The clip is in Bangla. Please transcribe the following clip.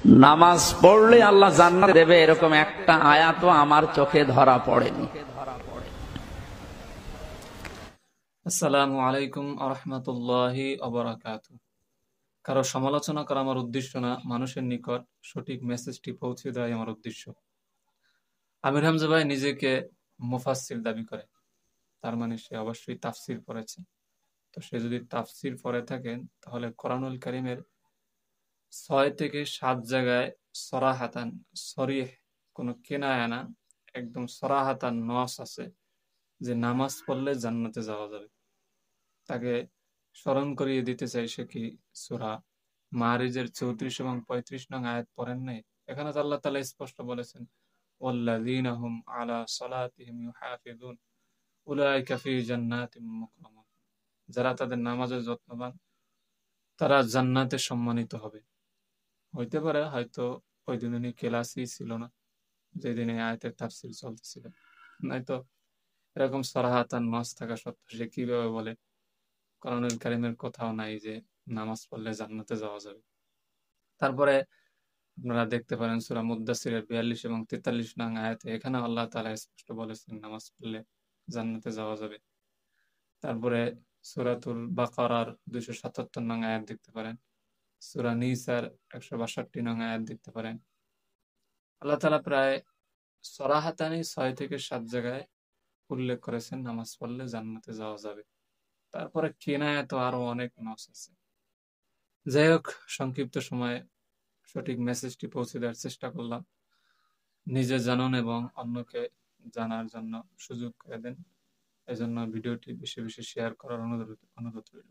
নামাজ পড়লে আল্লাহ জান্নাত দেবে এরকম একটা আয়াতও আমার চোখে ধরা পড়েনি। আসসালামু আলাইকুম আরহামতুল্লাহি ওয়াবারাকাতুহু। কারো সমালোচনা করা আমার উদ্দেশ্য না, মানুষের নিকট সঠিক মেসেজটি পৌঁছে দেওয়াই আমার উদ্দেশ্য। আমির হামজা ভাই নিজেকে মুফাসসির দাবি করে, তার মানে সে অবশ্যই তাফসির পড়েছে। তো সে যদি তাফসির পড়ে থাকেন তাহলে কোরআনুল কারীমের ৬ থেকে ৭ জায়গায় সরাহাতান, সরিহ, কোনো কেনায়া না, একদম সরাহাতান নস আছে যে নামাজ পড়লে জান্নাতে যাওয়া যাবে। তাকে স্মরণ করিয়ে দিতে চাই সে কি সূরা মারিজের ৩৪ এবং ৩৫ নং আয়াত পড়েন নাই? এখানে তো আল্লাহ তাআলা স্পষ্ট বলেছেন, ওয়াল্লাযীনা হুম আলা সালাতিহিম ইউহাফিজুন উলাইকা ফি জান্নাতিম মুকরামুন। যারা তাদের নামাজের যত্নবান তারা জান্নাতে সম্মানিত হবে। হইতে পারে হয়তো ওই দিন উনি ক্লাসই ছিল না, যেদিন এই আয়াতের তাফসীর চলতেছিল। নয়তো এরকম সরাহাতান মাস থাকা সত্ত্বেও সে কিভাবে বলে কোরআনুল কারীমের কোথাও নাই যে নামাজ পড়লে জান্নাতে যাওয়া যাবে। তারপরে আপনারা দেখতে পারেন সূরা মুদ্দাসসিরের ৪২ এবং ৪৩ নং আয়াতে এখানে আল্লাহ তাআলা স্পষ্ট বলেছেন নামাজ পড়লে জান্নাতে যাওয়া যাবে। তারপরে সূরাতুল বাকারার ২৭৭ নং আয়াত দেখতে পারেন, সূরা নিসার ১৬২ নং আয়াত দেখতে পারেন। আল্লাহ তাআলা প্রায় সরাহাতানি ৬ থেকে ৭ জায়গায় উল্লেখ করেছেন নামাজ পড়লে জান্নাতে যাওয়া যাবে। তারপরে কেনায় তো আরো অনেক নস আছে। যাই হোক, সংক্ষিপ্ত সময়ে সঠিক মেসেজটি পৌঁছে দেওয়ার চেষ্টা করলাম। নিজে জানুন এবং অন্যকে জানার জন্য সুযোগ করে দেন। এজন্য ভিডিওটি বেশি বেশি শেয়ার করার অনুরোধ রইল।